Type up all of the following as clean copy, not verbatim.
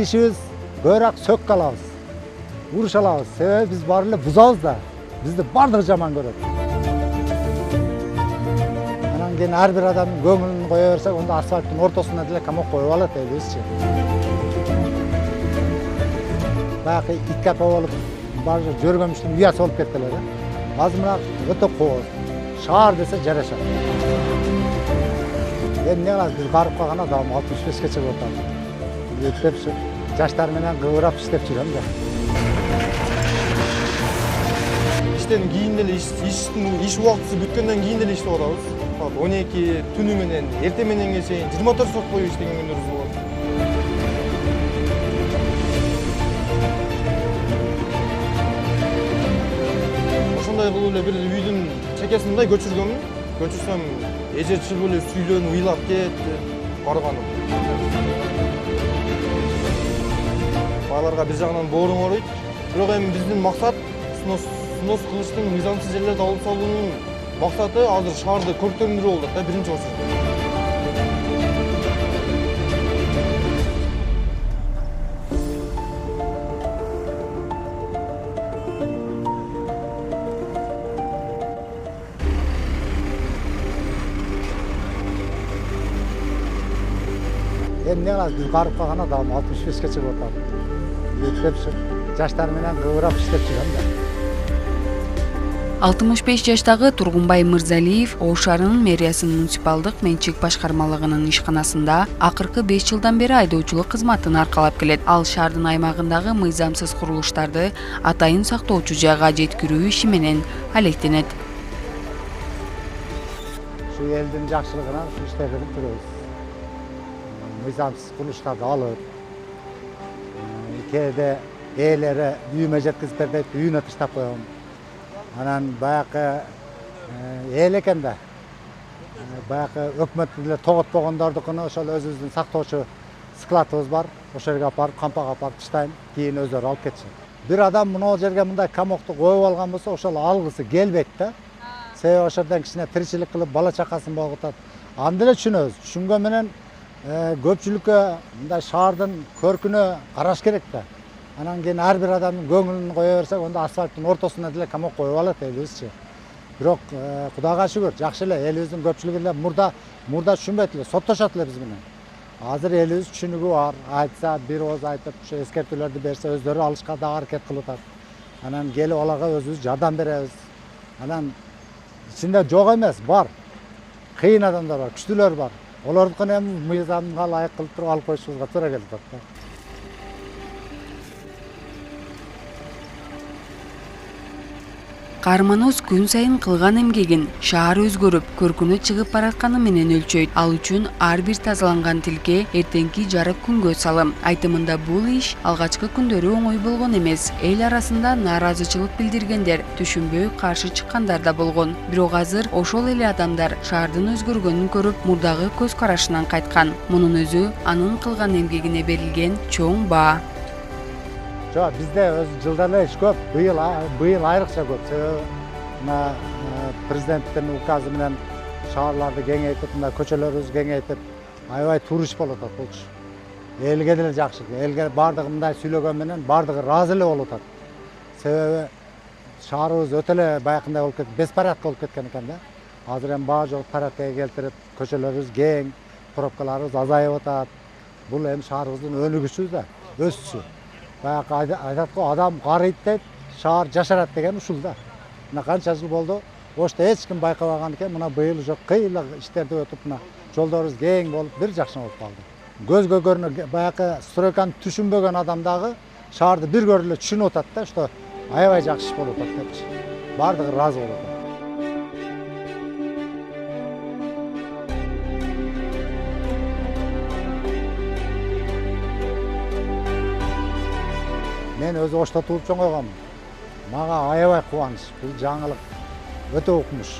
ишибиз көбүрөөк сөккө алабыз, уруш алабыз. Себеби биз баары эле бузабыз да. Бизди бардыгы жаман көрөт. Анан кийин ар бир адамдын көңүлүн кое берсек, онда асфальттын ортосуна деле камак коюп алат элибизчи. Баягы иккапа болуп, баары жөргөмүштүн уясы болуп кеткеле да. Азыр мына өтө кооз. Шаар десе жарашат. Эмне кылабыз, биз барып калган адам 65-кече болуп атат. Өтүп жаштар менен кыбырап иштеп жүрөм да. Иштен кийин деле иш убактысы бүткөндөн кийин деле иштеп атабыз. 12 түнү менен, эрте мененге чейин 24 саат бою иштеген күнүбүз болот. Ошондой кылып эле бир үйдүн чекесин мындай көчүргөнмүн. Көчүрсөм, эже чыгып эле сүйлөнүп ыйлап кетти, барганым. Аларга бир жагынан боорун ооруйт. Бирок эми биздин максат снос кылыштын мыйзамсыз жерлерди алып салуунун максаты азыр шаарды көрктөндүрүү болот да, биринчи очередде. Эмне кылабыз, биз барып калган адам 65-кече болуп атат. Өтүп жаштар менен кыбырап иштеп жүрөм да. 65 жаштагы Тургунбай Мырзалиев Ош шаарынын мэриясынын муниципалдык менчик башкармалыгынын ишканасында акыркы 5 жылдан бери айдоочулук кызматын аркалап келет. Ал шаардын аймагындагы мыйзамсыз курулуштарды атайын сактоочу жайга жеткирүү иши менен алектенет. Şu элдин жакшылыгына ушу иштерди бүтүрөбүз. Мыйзамсыз курулуштарды алып, кээде ээлери үйүмө жеткизип бербейт, үйүнө таштап коём. Анан баягы эл экен да. Баягы өкмөттү деле тоготпогондордукуну ошол өзүбүздүн сактоочу складыбыз бар. Ошол жерге апарып, кампага апарып таштайм, кийин өздөрү алып кетишет. Бир адам мына жерге мындай камокту коюп алган болсо, ошол алгысы келбейт да. Себеби ошордон кичине тиричилик кылып, бала чакасын багытат. Анда эле түшүнөбүз. Түшүнгөн менен көпчүлүккө мындай шаардын көркүнө караш керек да. Анан кийин ар бир адамдын көңүлүн кое берсек, онда асфальттын ортосуна деле камак коюп алат элибизчи. Бирок Кудайга шүгүр, жакшы эле элибиздин көпчүлүгү эле мурда түшүнбөйт эле, соттошот эле биз менен. Азыр элибиз түшүнүгү бар, айтса бир ооз айтып, ушу эскертүүлөрдү берсе, өздөрү алышка да аракет кылып атат. Анан келип аларга өзүбүз жардам беребиз. Анан ичинде жок эмес, бар. Кыйын адамдар бар, күчтүүлөр бар. Олордукун эми мыйзамга ылайык кылып туруп алып коюшубузга туура келип атат. Каарманыбыз күн сайын кылган эмгегин шаар өзгөрүп, көркүнө чыгып баратканы менен өлчөйт. Ал үчүн ар бир тазаланган тилке эртеңки жарык күнгө салым. Айтымында бул иш алгачкы күндөрү оңой болгон эмес. Эл арасында нааразычылык билдиргендер, түшүнбөй каршы чыккандар да болгон. Бирок азыр ошол эле адамдар шаардын өзгөргөнүн көрүп, мурдагы көз карашынан кайткан. Мунун өзү анын кылган эмгегине берилген чоң баа. Жок, бизде өз жылдар эле иш көп, быйыл айрыкча көп. Себеби мына президенттин указы менен шаарларды кеңейтип, мына көчөлөрүбүздү кеңейтип, аябай туруш болуп атат болчу. Элге деле жакшы. Элге бардыгы мындай сүйлөгөн менен бардыгы ыраазы эле болуп атат. Себеби шаарыбыз өтө эле баягындай болуп кетти, беспорядка болуп кеткен экен да. Азыр эми баа жок порядкага келтирип, көчөлөрүбүз кең, пробкаларыбыз азайып атат. Бул эми шаарыбыздын өнүгүшү да, өсүшү. Баягы айтат го, адам карыйт дейт, шаар жашарат деген ушул да. Мына канча жыл болду, Ошто эч ким байкабаган экен, мына быйыл уже кыйла иштерди өтүп, мына жолдорубуз кең болуп, бир жакшы болуп калды. Көзгө көрүнө баягы стройканы түшүнбөгөн адам дагы шаарды бир көрүп эле түшүнүп атат да, что аябай жакшы иш болуп атат депчи. Бардыгы ыраазы болуп атат. Мен өзү Ошто тууп чоңойгом. Мага аябай кубаныч. Бул жаңылык өтө укмуш.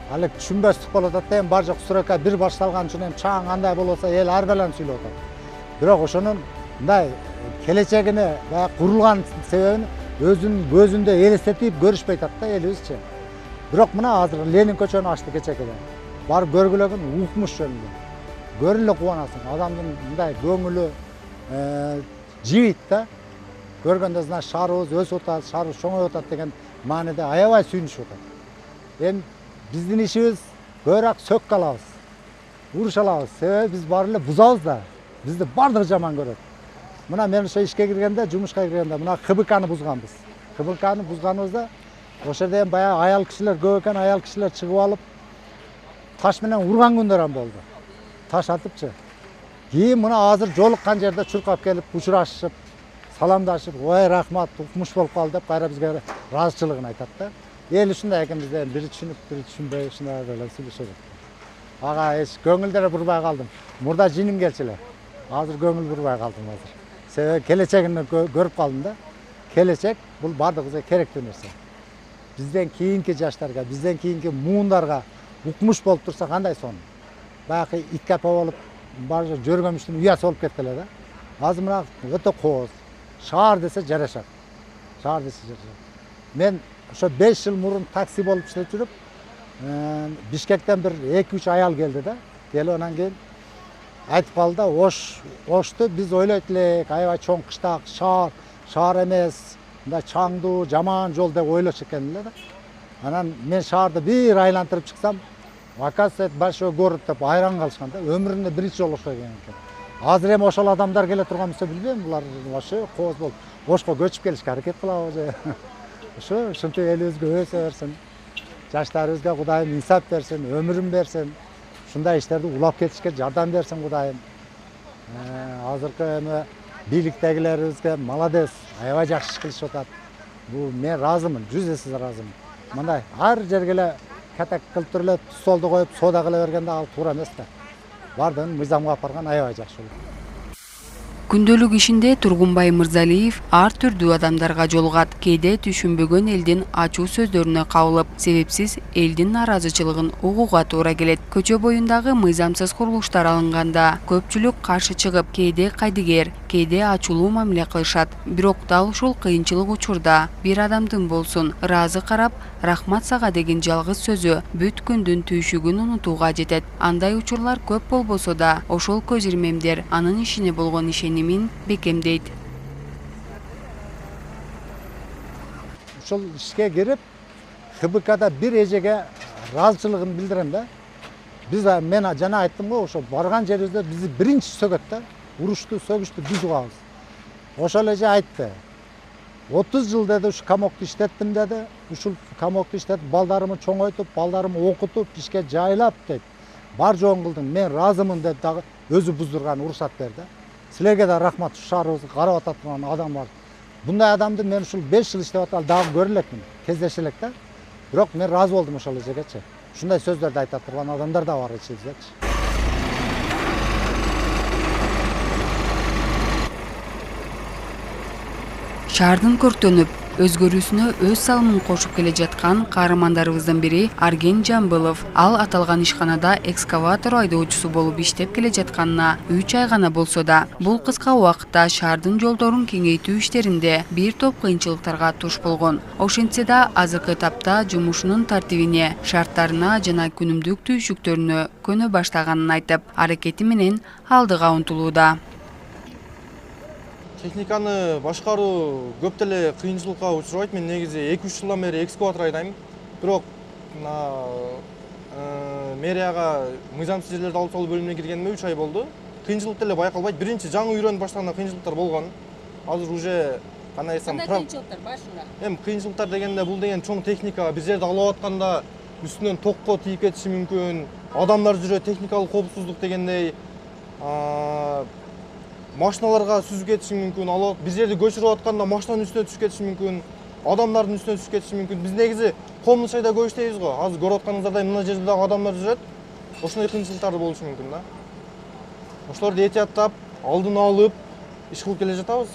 Ал түшүнбөстүк болуп атат да, эми бар жок стройка бир башталган үчүн эми чаң андай болсо эл ар баланы сүйлөп атат. Бирок ошонун мындай келечегине баягы курулган себебин өзүнүн көзүндө элестетип көрүшпөй атат да элибизчи. Бирок мына азыр Ленин көчөнү ачты кечекеде. Барып көргүлөгүн укмуш жөнүндө. Көрүп эле кубанасың. Адамдын мындай көңүлү жибейт да. Көргөндө значит шаарыбыз өсүп атат, шаарыбыз чоңоюп атат деген мааниде аябай сүйүнүшүп атат. Эми биздин ишибиз көбүрөөк сөккө алабыз, уруш алабыз. Себеби биз баары эле бузабыз да. Бизди бардыгы жаман көрөт. Мына мен ошо ишке киргенде, жумушка киргенде мына ХБКны бузганбыз. ХБКны бузганыбызда ошо жерде баягы аял кишилер көп экен, аял кишилер чыгып алып таш менен урган күндөр ham болду. Таш атыпчы. Кийин мына азыр жолуккан жерде чуркап келип, учурашып, саламдашып, "Ой, рахмат, укмуш болуп калды" деп кайра бизге ыраазычылыгын айтат да. Эл ушундай экен, бизден бири түшүнүп, бири түшүнбөй ушундай эле сүйлөшөт. Ага эч көңүлдөрү бурбай калдым. Мурда жиним келчү эле. Азыр көңүл бурбай калдым азыр. Себеби келечегимди көрүп калдым да. Келечек бул бардыгыбызга керектүү нерсе. Бизден кийинки жаштарга, бизден кийинки муундарга укмуш болуп турса кандай сонун. Баягы иткапа болуп, баары жөргөмүштүн уясы болуп кетти эле да. Азыр мына өтө кооз. Шаар десе жарашат. Шаар десе жарашат. Мен ошо 5 жыл мурун такси болуп иштеп жүрүп, Бишкектен бир 2-3 аял келди да. Келип анан кийин айтып калды да, Ошту биз ойлойт элек, аябай чоң кыштак, шаар эмес, мындай чаңдуу, жаман жол деп ойлошу экен эле да. Анан мен шаарды бир айлантырып чыксам, оказывается, большой город деп айран калышкан да. Өмүрүндө биринчи жолу ошо келген экен. Азыр эми ошол адамдар келе турган болсо билбейм, булар вообще кооз болуп Ошко көчүп келишке аракет кылабы же. Ошо ушинтип элибизге өсө берсин. Жаштарыбызга Кудайым инсап берсин, өмүрүн берсин. Ушундай иштерди улап кетишке жардам берсин Кудайым. Азыркы эми бийликтегилерибизге молодец, аябай жакшы иш кылышып атат. Бул мен ыраазымын, 100% ыраазымын. Мындай ар жерге эле катак кылып туруп эле столду коюп соода кыла бергенде ал туура эмес да. Бардыгын мыйзамга алып барган аябай жакшы болот. Күндөлүк ишинде Тургунбай Мырзалиев ар түрдүү адамдарга жолугат. Кээде түшүнбөгөн элдин ачуу сөздөрүнө кабылып, себепсиз элдин наразычылыгын угууга туура келет. Көчө боюндагы мыйзамсыз курулуштар алынганда көпчүлүк каршы чыгып, кээде кайдыгер, кээде ачуулуу мамиле кылышат. Бирок дал ушул кыйынчылык учурда бир адамдын болсун ыраазы карап, рахмат сага деген жалгыз сөзү бүт күндүн түйшүгүн унутууга жетет. Андай учурлар көп болбосо да, ошол көз ирмемдер анын ишине болгон ишенимин бекемдейт. Ушул ишке кирип, ХБКда бир эжеге ыраазычылыгын билдирем да. Мен жана айттым го, ошо барган жерибизде бизди биринчи сөгөт да. Урушту, сөгүштү биз угабыз. Ошол эже айтты. 30 жыл деди ушу камокто иштеттим деди. Ушул камокто иштетип, балдарымы чоңойтуп, балдарымы окутуп, ишке жайлап дейт. Бар жоон кылдым, мен ыраазымын деп дагы өзү буздурган уруксат берди. Силерге да рахмат, шаарыбызды карап атат турган адам бар. Bunday adamды мен ушул 5 жыл иштеп атып, дагы көрө элекмин, кездеше элек да. Бирок мен ыраазы болдум ошол эжегечи. Ушундай сөздөрдү айта турган адамдар да бар ичибиздечи. Шаардын көрктөнүп, өзгөрүүсүнө өз салымын кошуп келе жаткан каармандарыбыздын бири Арген Жамбылов. Ал аталган ишканада экскаватор айдоочусу болуп иштеп келе жатканына 3 ай гана болсо да, бул кыска убакытта шаардын жолдорун кеңейтүү иштеринде бир топ кыйынчылыктарга туш болгон. Ошентсе да, азыркы этапта жумушунун тартибине, шарттарына жана күнүмдүк түйшүктөрүнө көнө баштаганын айтып, аракети менен алдыга умтулууда. Техниканы башкаруу көп деле кыйынчылыкка учурабайт. Мен негизи 2-3 жылдан бери экскаватор айдайм. Бирок мэрияга мыйзамсыз жерлерди алып салуу бөлүмүнө киргениме 3 ай болду. Кыйынчылык деле байкалбайт. Биринчи жаңы үйрөнүп баштаганда кыйынчылыктар болгон. Азыр уже кандай десем, кыйынчылыктар башында? Эми кыйынчылыктар дегенде бул деген чоң техника бир жерде алып атканда үстүнөн токко тийип кетиши мүмкүн. Адамдар жүрөт, техникалык коопсуздук дегендей машиналарга сүзүп кетиши мүмкүн. Алып бир жерди көчүрүп атканда машинанын үстүнө түшүп кетиши мүмкүн. Адамдардын үстүнө түшүп кетиши мүмкүн. Биз негизи коммун чайда көп иштейбиз го. Азыр көрүп атканыңыздардай мына жерде дагы адамдар жүрөт. Ошондой кыйынчылыктар болушу мүмкүн да. Ошолорду этияттап, алдын алып иш кылып келе жатабыз.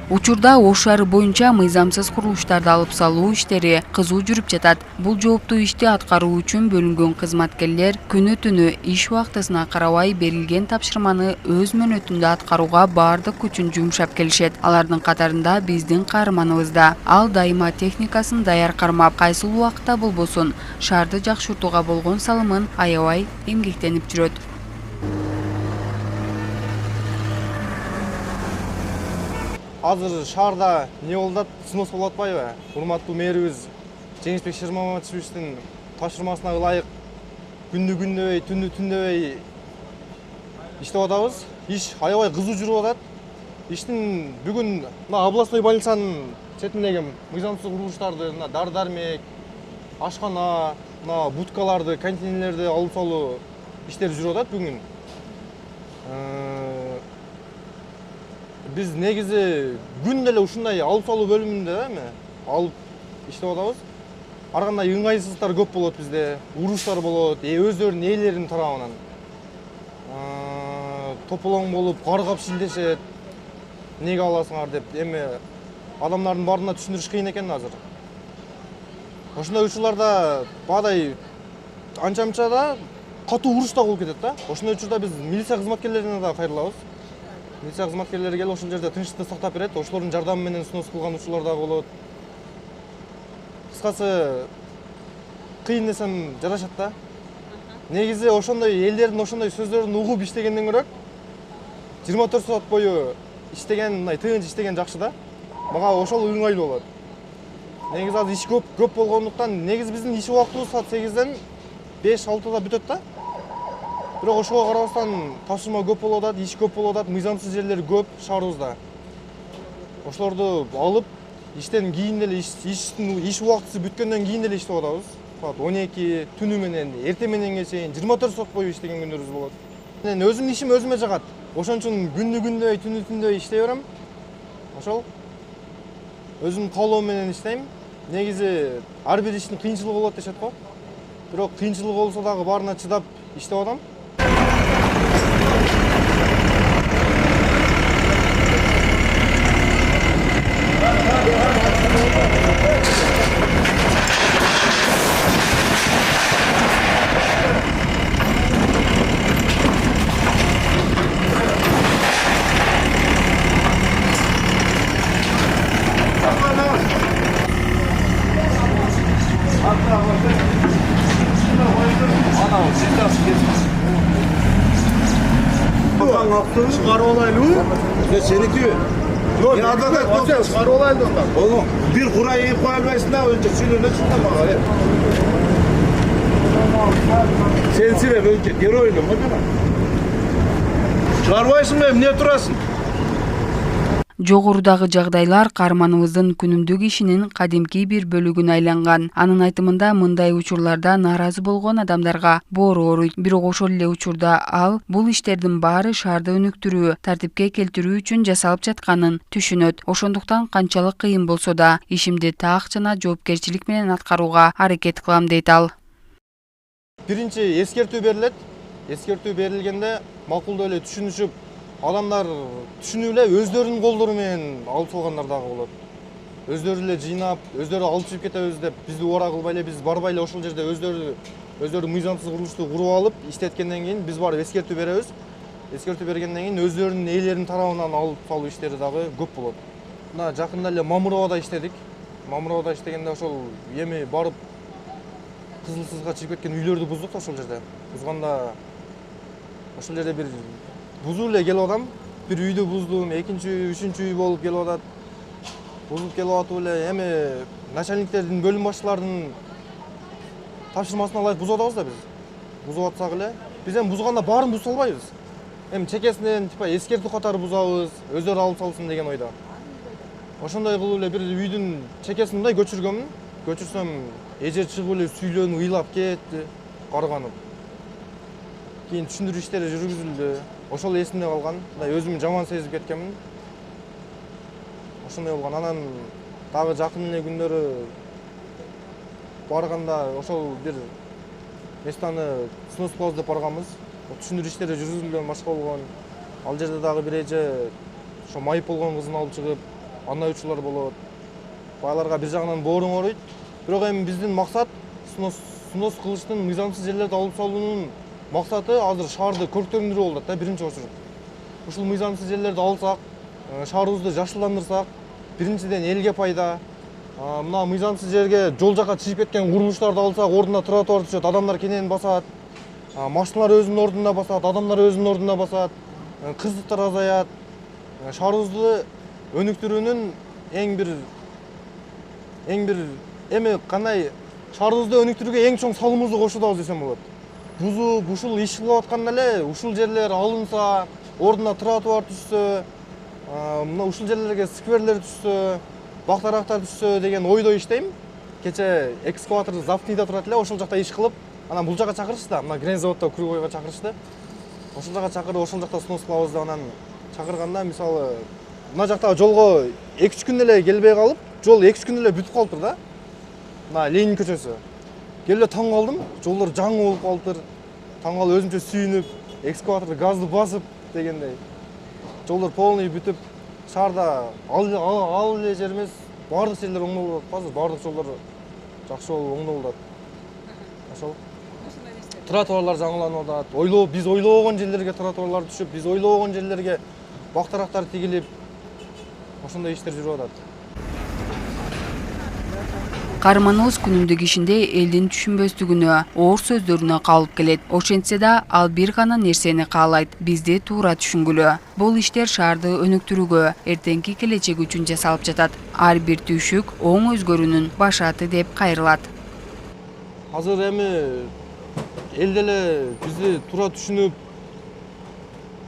Учурда Ош шаары боюнча мыйзамсыз курулуштарды алып салуу иштери кызуу жүрүп жатат. Бул жооптуу ишти аткаруу үчүн бөлүнгөн кызматкерлер күнү-түнү иш убактысына карабай берилген тапшырманы өз мөөнөтүндө аткарууга баардык күчүн жумшап келишет. Алардын катарында биздин каарманыбыз да. Ал дайыма техникасын даяр кармап, кайсыл убакытта болбосун шаарды жакшыртууга болгон салымын аябай эмгектенип жүрөт. азыр шаарда не болуп атат, снос болуп атпайбы? Урматтуу мэрибиз Жеңишбек Шермаматовичтин тапшырмасына ылайык күндү-күндөбөй, түндү-түндөбөй иштеп атабыз. Иш аябай кызуу жүрүп атат. Иштин бүгүн мына областной больницанын четиндеги мыйзамсыз курулуштарды, мына дары-дармек, ашкана, мына будкаларды, контейнерлерди алып салуу иштери жүрүп атат бүгүн. Биз негизи күн деле ушундай алып салуу бөлүмүндө эми алып иштеп атабыз. Ар кандай ыңгайсыздыктар көп болот бизде, уруштар болот, өздөрүнүн ээлеринин тарабынан. Тополоң болуп, каргап шилдешет. Неге аласыңар деп, эми адамдардын баарына түшүндүрүш кыйын экен азыр. Ошондой учурларда бадай анча-мынча да катуу уруш да болуп кетет да. Ошондой учурда биз милиция кызматкерлерине да кайрылабыз. Милиция кызматкерлери келип ошол жерде тынчтыкты сактап берет. Ошолордун жардамы менен снос кылган учурлар да болот. Кыскасы кыйын десем жарашат да. Негизи ошондой элдердин ошондой сөздөрүн угуп иштегенден көрө 24 саат бою иштеген, мындай тыгынча иштеген жакшы да. Мага ошол ыңгайлуу болот. Негизи азыр иш көп болгондуктан, негизи биздин иш убактыбыз саат 8ден 5-6да бүтөт да. Бирок ошого карабастан тапшырма көп болуп атат, иш көп болуп атат, мыйзамсыз жерлер көп шаарыбызда. Ошолорду алып, иштен кийин деле иш убактысы бүткөндөн кийин деле иштеп атабыз. Саат 12 түнү менен, эрте мененге чейин 24 саат бою иштеген күндөрүбүз болот. Мен өзүмдүн ишим өзүмө жагат. Ошон үчүн күндү-күндөй, түнү-түндөй иштей берем. Ошол өзүмдүн каалоом менен иштейм. Негизи ар бир иштин кыйынчылыгы болот дешет го. Бирок кыйынчылыгы болсо дагы баарына чыдап иштеп атам. Çıkarı olaylı mı? Seniki Ben advokat olsam çıkarı olaylı ondan. oğlum bir kura yiyip koyulmasın da önce sülüne çıkma bana. Sen sebep önce geri oyunu mu değil mi? Çıkarvaysın benim niye durasın? Жогорудагы жагдайлар каарманыбыздын күнүмдүк ишинин кадимки бир бөлүгүнө айланган. Анын айтымында мындай учурларда нааразы болгон адамдарга боору ооруйт. Бирок ошол эле учурда ал бул иштердин баары шаарды өнүктүрүү, тартипке келтирүү үчүн жасалып жатканын түшүнөт. Ошондуктан канчалык кыйын болсо да ишимди так жана жоопкерчилик менен аткарууга аракет кылам дейт ал. Биринчи эскертүү берилет. Эскертүү берилгенде макулдуу эле түшүнүшүп, адамдар түшүнүп эле өздөрүнүн колдору менен алып салгандар дагы болот. Өздөрү эле жыйнап, өздөрү алып чыгып кетебиз деп бизди убара кылбай эле, биз барбай эле ошол жерде өздөрү мыйзамсыз курулушту куруп алып иштеткенден кийин биз барып эскертүү беребиз. Эскертүү бергенден кийин өздөрүнүн ээлеринин тарабынан алып салуу иштери дагы көп болот. Мына жакында эле Мамуровада иштедик. Мамуровада иштегенде ошол эми барып кызылсызга чыгып кеткен үйлөрдү буздук ошол жерде. Бузганда ошол жерде бир бузуп эле келип атам. Бир үйдү буздум, экинчи үй, үчүнчү үй болуп келип атат. Бузуп келип атып эле эми начальниктердин, бөлүм башчылардын тапшырмасына ылайык бузуп атабыз да биз. Бузуп атсак эле, биз эми бузганда баарын буза албайбыз. Эми чекесинен типа эскертүү катары бузабыз, өздөрү алып салсын деген ойдо. Ошондой кылып эле бир үйдүн чекесин мындай көчүргөмүн. Көчүрсөм, эже чыгып эле сүйлөнүп, ыйлап кетти, карганып. Кийин түшүндүрүү иштери жүргүзүлдү. Ошол эсимде калган. Мындай өзүмү жаман сезип кеткенмин. Ошондой болгон. Анан дагы жакын эле күндөрү барганда ошол бир местаны снос кылабыз деп барганбыз. Түшүндүрүү иштери жүргүзүлгөн, башка болгон. Ал жерде дагы бир эже ошо майып болгон кызын алып чыгып, андай учурлар болот. Байларга бир жагынан бооруң ооруйт. Бирок эми биздин максат снос кылыштын, мыйзамсыз жерлерди алып салуунун максаты азыр шаарды көрктөндүрүү болот да, биринчи очурут. Ушул мыйзамсыз жерлерди алсак, шаарыбызды жакшыландырсак, биринчиден элге пайда. Мына мыйзамсыз жерге жол жака чыгып кеткен курулуштарды алсак, ордуна тротуар түшөт, адамдар кенен басат. Машиналар өзүнүн ордуна басат, адамдар өзүнүн ордуна басат. Кырсыктар азаят. Шаарыбызды өнүктүрүүнүн эң бир эми кандай шаарыбызды өнүктүрүүгө эң чоң салымыбызды кошудабыз десем болот. Бузуп ушул иш кылып атканда эле ушул жерлер алынса, ордуна тротуар түшсө, мына ушул жерлерге скверлер түшсө, бактарактар түшсө деген ойдо иштейм. Кече экскаватор завтыйда турат эле, ошол жакта иш кылып, анан бул жака чакырышты да, мына грен заводдо кругойго чакырышты. Ошол жака чакырып, ошол жакта снос кылабыз деп анан чакырганда, мисалы, мына жактагы жолго 2-3 күн эле келбей калып, жол 2-3 күн эле бүтүп калыптыр да. Мына Ленин көчөсү. Келип эле таң калдым, жолдор жаңы болуп калыптыр. Таң калып өзүмчө сүйүнүп, экскаваторду газды басып дегендей. Жолдор полный бүтүп, шаарда ал эле жер эмес, баардык жерлер оңдолуп атат. Азыр баардык жолдор жакшы болуп оңдолуп атат. Ошол. Тротуарлар жаңыланып атат. Биз ойлобогон жерлерге тротуарлар түшүп, биз ойлобогон жерлерге бактарактар тигилип, ошондой иштер жүрүп атат. Каарманыбыз күнүмдүк ишинде элдин түшүнбөстүгүнө, оор сөздөрүнө калып келет. Ошентсе да ал бир гана нерсени каалайт: бизди туура түшүнгүлө. Бул иштер шаарды өнүктүрүүгө, эртеңки келечек үчүн жасалып жатат. Ар бир түйшүк оң өзгөрүүнүн башаты деп кайрылат. Азыр эми эл деле бизди туура түшүнүп,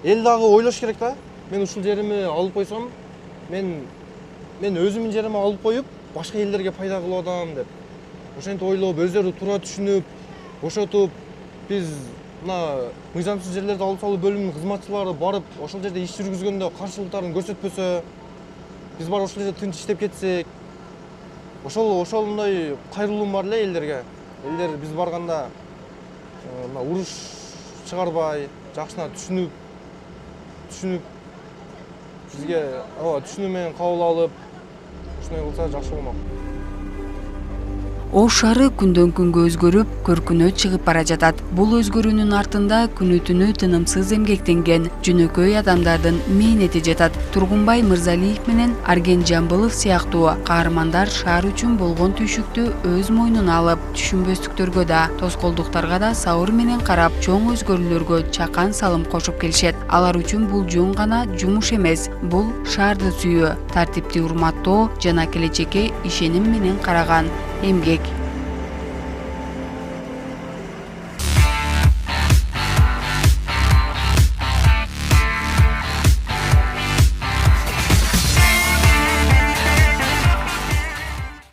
эл дагы ойлош керек да. Мен ушул жеримди алып койсом, мен өзүмдүн жеримди алып коюп, башка элдерге пайда кылып атам деп. Ошентип ойлоп, өздөрү туура түшүнүп, бошотуп, биз мына мыйзамсыз жерлерди алып салуу бөлүмүнүн кызматчылары барып, ошол жерде иш жүргүзгөндө каршылыктарын көрсөтпөсө, биз барып ошол жерде тынч иштеп кетсек, ошондой кайрылуум бар эле элдерге. Элдер биз барганда мына уруш чыгарбай, жакшына түшүнүп, бизге түшүнүү менен кабыл алып, ушундой кылса жакшы болмок. Ош шаары күндөн күнгө өзгөрүп, көркүнө чыгып бара жатат. Бул өзгөрүүнүн артында күнү түнү тынымсыз эмгектенген жөнөкөй адамдардын мээнети жатат. Тургунбай Мырзалиев менен Арген Жамбылов сыяктуу каармандар шаар үчүн болгон түйшүктү өз мойнуна алып, түшүнбөстүктөргө да, тоскоолдуктарга да сабыр менен карап, чоң өзгөрүүлөргө чакан салым кошуп келишет. Алар үчүн бул жөн гана жумуш эмес, бул шаарды сүйүү, тартипти урматтоо жана келечекке ишеним менен караган эмгек.